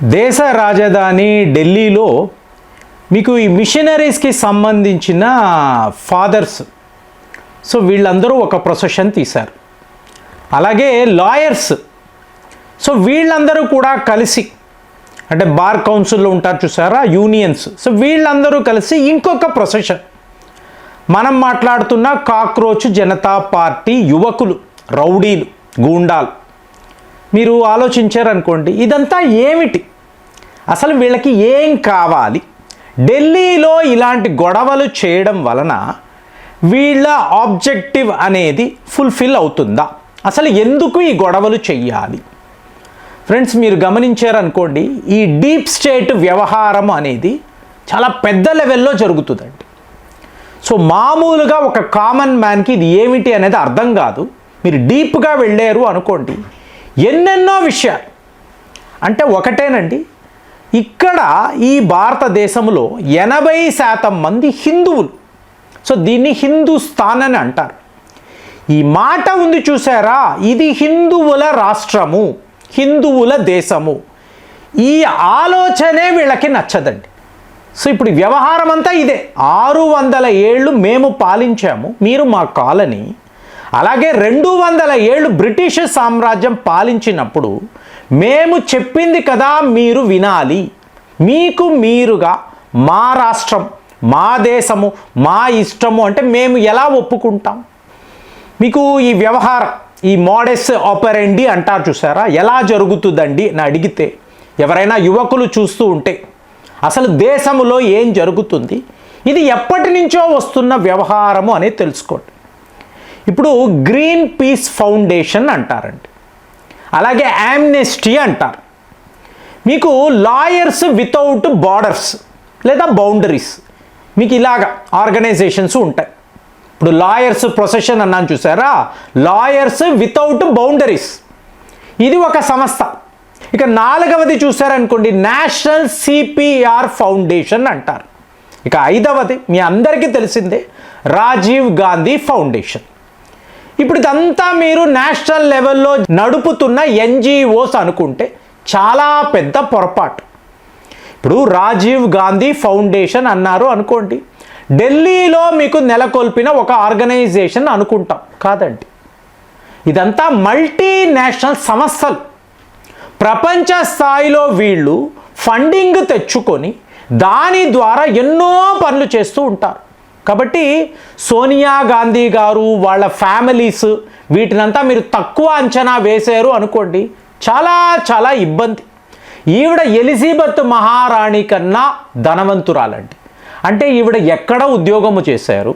దేశ రాజధాని ఢిల్లీలో మీకు ఈ మిషనరీస్కి సంబంధించిన ఫాదర్స్ సో వీళ్ళందరూ ఒక ప్రొసెషన్ తీశారు. అలాగే లాయర్స్ సో వీళ్ళందరూ కూడా కలిసి అంటే బార్ కౌన్సిల్లో ఉంటారు చూసారా యూనియన్స్ సో వీళ్ళందరూ కలిసి ఇంకొక ప్రొసెషన్ మనం మాట్లాడుతున్న కాక్రోచ్ జనతా పార్టీ యువకులు రౌడీలు గూండాలు మీరు ఆలోచించారనుకోండి ఇదంతా ఏమిటి అసలు వీళ్ళకి ఏం కావాలి ఢిల్లీలో ఇలాంటి గొడవలు చేయడం వలన వీళ్ళ ఆబ్జెక్టివ్ అనేది ఫుల్ఫిల్ అవుతుందా అసలు ఎందుకు ఈ గొడవలు చెయ్యాలి ఫ్రెండ్స్ మీరు గమనించారనుకోండి ఈ డీప్ స్టేట్ వ్యవహారం అనేది చాలా పెద్ద లెవెల్లో జరుగుతుందండి. సో మామూలుగా ఒక కామన్ మ్యాన్కి ఇది ఏమిటి అనేది అర్థం కాదు. మీరు డీప్గా వెళ్ళారు అనుకోండి ఎన్నెన్నో విషయాలు అంటే ఒకటేనండి ఇక్కడ ఈ భారతదేశంలో 80% మంది హిందువులు సో దీన్ని హిందుస్థాన్ అని అంటారు. ఈ మాట ఉంది చూసారా ఇది హిందువుల రాష్ట్రము హిందువుల దేశము ఈ ఆలోచనే వీళ్ళకి నచ్చదండి. సో ఇప్పుడు వ్యవహారం అంతా ఇదే 600 ఏళ్ళు మేము పాలించాము మీరు మా కాలనీ అలాగే 200 ఏళ్ళు బ్రిటిష్ సామ్రాజ్యం పాలించినప్పుడు మేము చెప్పింది కదా మీరు వినాలి మీకు మీరుగా మా రాష్ట్రం మా దేశము మా ఇష్టము అంటే మేము ఎలా ఒప్పుకుంటాం. మీకు ఈ వ్యవహారం ఈ మోడస్ ఆపరెండి అంటారు చూసారా ఎలా జరుగుతుందండి అని అడిగితే ఎవరైనా యువకులు చూస్తూ ఉంటే అసలు దేశంలో ఏం జరుగుతుంది ఇది ఎప్పటి నుంచో వస్తున్న వ్యవహారము అనేది తెలుసుకోండి. ఇప్పుడు గ్రీన్ పీస్ ఫౌండేషన్ అంటారండి అలాగే యామ్నెస్టీ అంటారు. మీకు లాయర్స్ వితౌట్ బార్డర్స్ లేదా బౌండరీస్ మీకు ఇలాగా ఆర్గనైజేషన్స్ ఉంటాయి. ఇప్పుడు లాయర్స్ ప్రొసెషన్ అన్నాను చూసారా లాయర్స్ వితౌట్ బౌండరీస్ ఇది ఒక సంస్థ. ఇక 4వది చూసారనుకోండి నేషనల్ సిపిఆర్ ఫౌండేషన్ అంటారు. ఇక 5వది మీ అందరికీ తెలిసిందే రాజీవ్ గాంధీ ఫౌండేషన్. ఇప్పుడు ఇదంతా మీరు నేషనల్ లెవెల్లో నడుపుతున్న ఎన్జిఓస్ అనుకుంటే చాలా పెద్ద పొరపాటు. ఇప్పుడు రాజీవ్ గాంధీ ఫౌండేషన్ అన్నారు అనుకోండి ఢిల్లీలో మీకు నెలకొల్పిన ఒక ఆర్గనైజేషన్ అనుకుంటాం కాదండి ఇదంతా మల్టీనేషనల్ సంస్థలు. ప్రపంచ స్థాయిలో వీళ్ళు ఫండింగ్ తెచ్చుకొని దాని ద్వారా ఎన్నో పనులు చేస్తూ ఉంటారు. కాబట్టి సోనియా గాంధీ గారు వాళ్ళ ఫ్యామిలీస్ వీటినంతా మీరు తక్కువ అంచనా వేశారు అనుకోండి చాలా చాలా ఇబ్బంది. ఈవిడ ఎలిజబెత్ మహారాణి కన్నా ధనవంతురాలండి. అంటే ఈవిడ ఎక్కడ ఉద్యోగము చేశారు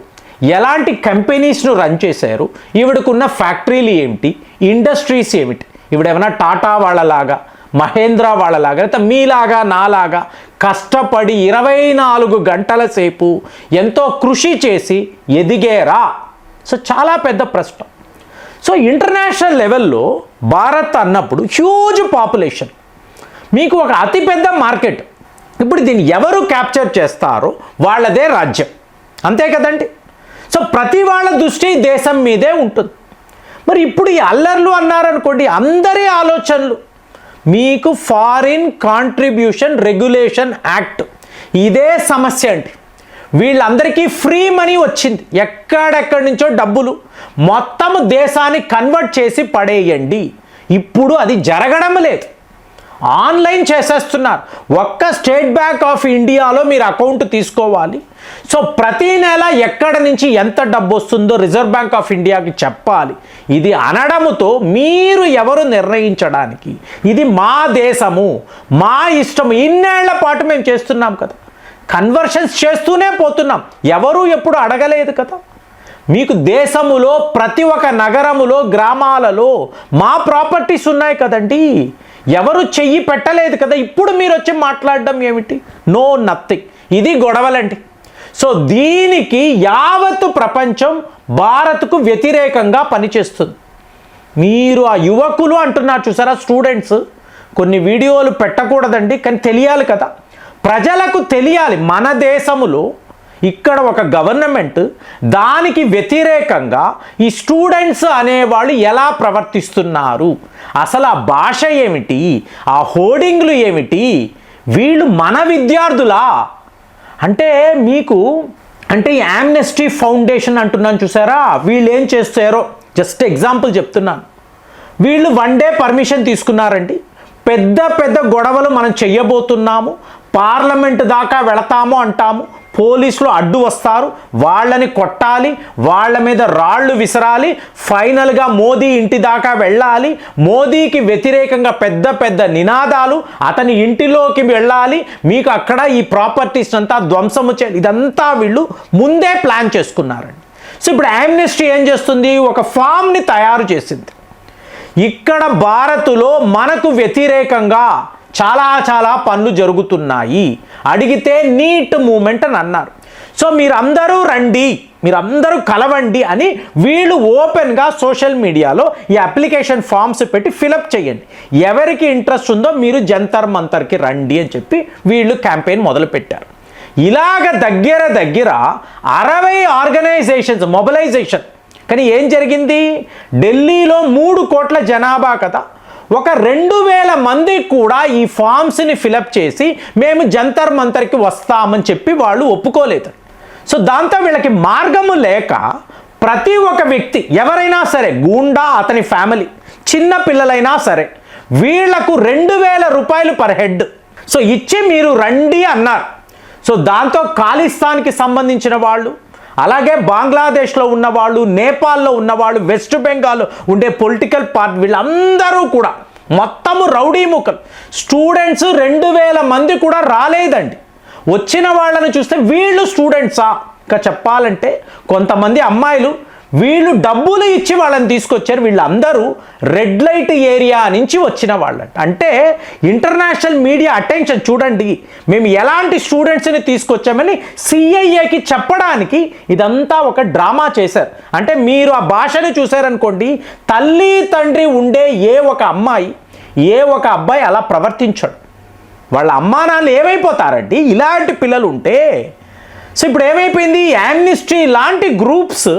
ఎలాంటి కంపెనీస్ను రన్ చేశారు ఈవిడకున్న ఫ్యాక్టరీలు ఏమిటి ఇండస్ట్రీస్ ఏమిటి ఈవిడ ఏమైనా టాటా వాళ్ళలాగా మహేంద్ర వాళ్ళలాగా లేకపోతే మీలాగా నాలాగా కష్టపడి 24 గంటల సేపు ఎంతో కృషి చేసి ఎదిగేరా. సో చాలా పెద్ద ప్రశ్న. సో ఇంటర్నేషనల్ లెవెల్లో భారత్ అన్నప్పుడు హ్యూజ్ పాపులేషన్ మీకు ఒక అతిపెద్ద మార్కెట్. ఇప్పుడు దీన్ని ఎవరు క్యాప్చర్ చేస్తారో వాళ్ళదే రాజ్యం అంతే కదండి. సో ప్రతి వాళ్ళ దృష్టి దేశం మీదే ఉంటుంది. మరి ఇప్పుడు ఈ అల్లర్లు అన్నారనుకోండి అందరి ఆలోచనలు మీకు ఫారిన్ కాంట్రిబ్యూషన్ రెగ్యులేషన్ యాక్ట్ ఇదే సమస్య అండి. వీళ్ళందరికీ ఫ్రీ మనీ వచ్చింది ఎక్కడెక్కడి నుంచో డబ్బులు మొత్తం దేశాన్ని కన్వర్ట్ చేసి పడేయండి. ఇప్పుడు అది జరగడం లేదు ఆన్లైన్ చేసేస్తున్నారు. ఒక్క స్టేట్ బ్యాంక్ ఆఫ్ ఇండియాలో మీరు అకౌంట్ తీసుకోవాలి. సో ప్రతి నెల ఎక్కడ నుంచి ఎంత డబ్బు వస్తుందో రిజర్వ్ బ్యాంక్ ఆఫ్ ఇండియాకి చెప్పాలి. ఇది అనడముతో మీరు ఎవరు నిర్ణయించడానికి ఇది మా దేశము మా ఇష్టము ఇన్నేళ్ల పాటు మేము చేస్తున్నాం కదా కన్వర్షన్స్ చేస్తూనే పోతున్నాం ఎవరు ఎప్పుడు అడగలేదు కదా. మీకు దేశములో ప్రతి ఒక్క నగరములో గ్రామాలలో మా ప్రాపర్టీస్ ఉన్నాయి కదండి ఎవరు చెయ్యి పెట్టలేదు కదా. ఇప్పుడు మీరు వచ్చి మాట్లాడడం ఏమిటి నో నథింగ్ ఇది గొడవలండి. సో దీనికి యావత్తు ప్రపంచం భారత్కు వ్యతిరేకంగా పనిచేస్తుంది. మీరు ఆ యువకులు అంటున్నారు చూసారా స్టూడెంట్స్ కొన్ని వీడియోలు పెట్టకూడదండి కానీ తెలియాలి కదా ప్రజలకు తెలియాలి మన దేశములో ఇక్కడ ఒక గవర్నమెంట్ దానికి వ్యతిరేకంగా ఈ స్టూడెంట్స్ అనేవాళ్ళు ఎలా ప్రవర్తిస్తున్నారు, అసలు ఆ భాష ఏమిటి, ఆ హోర్డింగ్లు ఏమిటి, వీళ్ళు మన విద్యార్థులా అంటే మీకు అంటే ఈ యామ్నెస్టీ ఫౌండేషన్ అంటున్నాను చూసారా, వీళ్ళు ఏం చేస్తారో జస్ట్ ఎగ్జాంపుల్ చెప్తున్నాను. వీళ్ళు 1 డే పర్మిషన్ తీసుకున్నారండి. పెద్ద పెద్ద గొడవలు మనం చెయ్యబోతున్నాము, పార్లమెంట్ దాకా వెళతాము అంటాము, పోలీసులు అడ్డు వస్తారు, వాళ్ళని కొట్టాలి, వాళ్ళ మీద రాళ్ళు విసరాలి, ఫైనల్గా మోదీ ఇంటి దాకా వెళ్ళాలి, మోదీకి వ్యతిరేకంగా పెద్ద పెద్ద నినాదాలు, అతని ఇంటిలోకి వెళ్ళాలి, మీకు అక్కడ ఈ ప్రాపర్టీస్ అంతా ధ్వంసము చేయాలి, ఇదంతా వీళ్ళు ముందే ప్లాన్ చేసుకున్నారండి. సో ఇప్పుడు యామ్నెస్టీ ఏం చేస్తుంది, ఒక ఫామ్ని తయారు చేసింది. ఇక్కడ భారత్లో మనకు వ్యతిరేకంగా చాలా పనులు జరుగుతున్నాయి, అడిగితే నీట్ మూమెంట్ అని అన్నారు. సో మీరందరూ రండి, మీరందరూ కలవండి అని వీళ్ళు ఓపెన్గా సోషల్ మీడియాలో ఈ అప్లికేషన్ ఫామ్స్ పెట్టి ఫిలప్ చేయండి, ఎవరికి ఇంట్రెస్ట్ ఉందో మీరు జంతర్ మంతర్కి రండి అని చెప్పి వీళ్ళు క్యాంపెయిన్ మొదలుపెట్టారు. ఇలాగ దగ్గర 60 ఆర్గనైజేషన్స్ మొబిలైజేషన్. కానీ ఏం జరిగింది, ఢిల్లీలో 3 కోట్ల జనాభా కదా, ఒక 2000 మంది కూడా ఈ ఫామ్స్ని ఫిలప్ చేసి మేము జంతర్ మంతర్కి వస్తామని చెప్పి వాళ్ళు ఒప్పుకోలేదు. సో దాంతో వీళ్ళకి మార్గము లేక ప్రతి ఒక్క వ్యక్తి ఎవరైనా సరే, గూండా అతని ఫ్యామిలీ, చిన్న పిల్లలైనా సరే, వీళ్లకు 2000 రూపాయలు పర్ హెడ్ సో ఇచ్చి మీరు రండి అన్నారు. సో దాంతో ఖాళిస్తాన్కి సంబంధించిన వాళ్ళు, అలాగే బంగ్లాదేశ్లో ఉన్నవాళ్ళు, నేపాల్లో ఉన్నవాళ్ళు, వెస్ట్ బెంగాల్లో ఉండే పొలిటికల్ పార్టీ, వీళ్ళందరూ కూడా మొత్తము రౌడీ ముక్కలు. స్టూడెంట్స్ 2000 మంది కూడా రాలేదండి. వచ్చిన వాళ్ళని చూస్తే వీళ్ళు స్టూడెంట్సా? ఇంకా చెప్పాలంటే కొంతమంది అమ్మాయిలు వీళ్ళు డబ్బులు ఇచ్చి వాళ్ళని తీసుకొచ్చారు. వీళ్ళందరూ రెడ్ లైట్ ఏరియా నుంచి వచ్చిన వాళ్ళంట. అంటే ఇంటర్నేషనల్ మీడియా అటెన్షన్ చూడండి, మేము ఎలాంటి స్టూడెంట్స్ని తీసుకొచ్చామని సిఐఏకి చెప్పడానికి ఇదంతా ఒక డ్రామా చేశారు. అంటే మీరు ఆ భాషను చూశారనుకోండి, తల్లి తండ్రి ఉండే ఏ ఒక అమ్మాయి, ఏ ఒక అబ్బాయి అలా ప్రవర్తించడు. వాళ్ళ అమ్మా నాన్నలు ఏమైపోతారండి ఇలాంటి పిల్లలు ఉంటే. సో ఇప్పుడు ఏమైపోయింది, యామ్నిస్టీ లాంటి గ్రూప్స్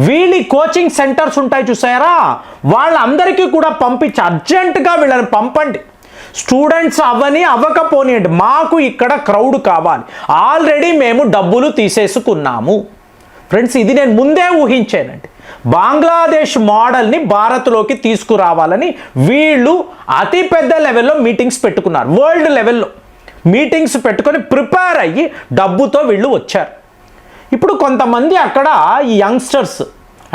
వీళ్ళ కోచింగ్ సెంటర్స్ ఉంటాయి చూసారా, వాళ్ళందరికీ కూడా పంపించి అర్జెంటుగా వీళ్ళని పంపండి, స్టూడెంట్స్ అవ్వకపోనియండి, మాకు ఇక్కడ క్రౌడ్ కావాలి, ఆల్రెడీ మేము డబ్బులు తీసేసుకున్నాము. ఫ్రెండ్స్, ఇది నేను ముందే ఊహించానండి. బంగ్లాదేశ్ మోడల్ని భారత్లోకి తీసుకురావాలని వీళ్ళు అతిపెద్ద లెవెల్లో మీటింగ్స్ పెట్టుకున్నారు, వరల్డ్ లెవెల్లో మీటింగ్స్ పెట్టుకొని ప్రిపేర్ అయ్యి డబ్బుతో వీళ్ళు వచ్చారు. ఇప్పుడు కొంతమంది అక్కడ ఈ యంగ్స్టర్స్,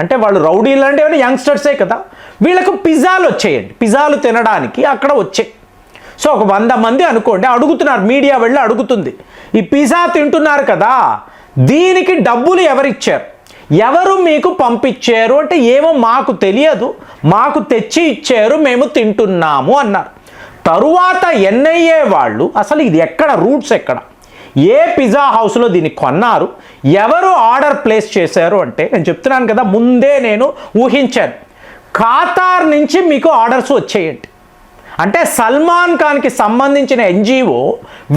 అంటే వాళ్ళు రౌడీలు అంటే యంగ్స్టర్సే కదా, వీళ్ళకు పిజ్జాలు వచ్చేయండి, పిజ్జాలు తినడానికి అక్కడ వచ్చాయి. సో ఒక 100 మంది అనుకోండి అడుగుతున్నారు, మీడియా వెళ్ళి అడుగుతుంది, ఈ పిజ్జా తింటున్నారు కదా, దీనికి డబ్బులు ఎవరిచ్చారు, ఎవరు మీకు పంపించారు అంటే, ఏమో మాకు తెలియదు, మాకు తెచ్చి ఇచ్చారు, మేము తింటున్నాము అన్నారు. తరువాత ఎన్ఐఏ వాళ్ళు అసలు ఇది ఎక్కడ, రూట్స్ ఎక్కడ, ఏ పిజ్జా హౌస్లో దీన్ని కొన్నారు, ఎవరు ఆర్డర్ ప్లేస్ చేశారు అంటే, నేను చెప్తున్నాను కదా ముందే నేను ఊహించాను, ఖతార్ నుంచి మీకు ఆర్డర్స్ వచ్చేయండి. అంటే సల్మాన్ ఖాన్కి సంబంధించిన ఎన్జిఓ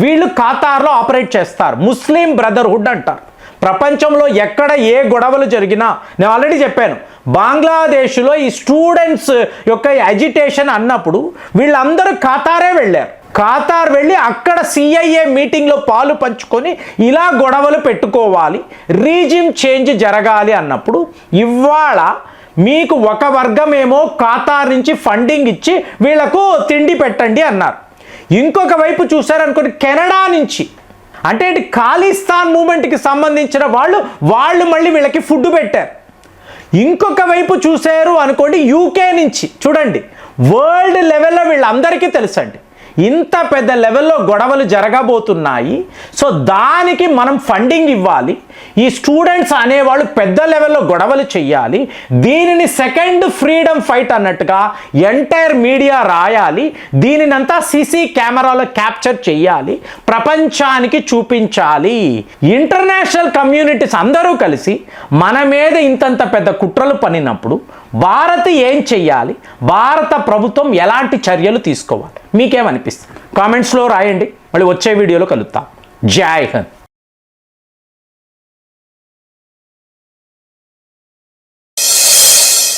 వీళ్ళు ఖతార్లో ఆపరేట్ చేస్తారు, ముస్లిం బ్రదర్హుడ్ అంటారు. ప్రపంచంలో ఎక్కడ ఏ గొడవలు జరిగినా, నేను ఆల్రెడీ చెప్పాను, బంగ్లాదేశ్లో ఈ స్టూడెంట్స్ యొక్క అజిటేషన్ అన్నప్పుడు వీళ్ళందరూ ఖతారే వెళ్ళారు. ఖతార్ వెళ్ళి అక్కడ సిఐఏ మీటింగ్లో పాలు పంచుకొని ఇలా గొడవలు పెట్టుకోవాలి, రీజిమ్ చేంజ్ జరగాలి అన్నప్పుడు ఇవాళ మీకు ఒక వర్గమేమో ఖతార్ నుంచి ఫండింగ్ ఇచ్చి వీళ్లకు తిండి పెట్టండి అన్నారు. ఇంకొక వైపు చూసారనుకోండి కెనడా నుంచి, అంటే ఖాళిస్తాన్ మూమెంట్కి సంబంధించిన వాళ్ళు మళ్ళీ వీళ్ళకి ఫుడ్ పెట్టారు. ఇంకొక వైపు చూశారు అనుకోండి యూకే నుంచి, చూడండి వరల్డ్ లెవెల్లో వీళ్ళందరికీ తెలుసండి ఇంత పెద్ద లెవెల్లో గొడవలు జరగబోతున్నాయి. సో దానికి మనం ఫండింగ్ ఇవ్వాలి, ఈ స్టూడెంట్స్ అనేవాళ్ళు పెద్ద లెవెల్లో గొడవలు చెయ్యాలి, దీనిని సెకండ్ ఫ్రీడమ్ ఫైట్ అన్నట్టుగా ఎంటైర్ మీడియా రాయాలి, దీనినంతా సీసీ కెమెరాలో క్యాప్చర్ చెయ్యాలి, ప్రపంచానికి చూపించాలి. ఇంటర్నేషనల్ కమ్యూనిటీస్ అందరూ కలిసి మన మీద ఇంతంత పెద్ద కుట్రలు పన్నినప్పుడు భారత్ ఏం చెయ్యాలి, భారత ప్రభుత్వం ఎలాంటి చర్యలు తీసుకోవాలి, మీకేమనిపిస్తుంది కామెంట్స్లో రాయండి. మళ్ళీ వచ్చే వీడియోలో కలుద్దాం. జై హింద్.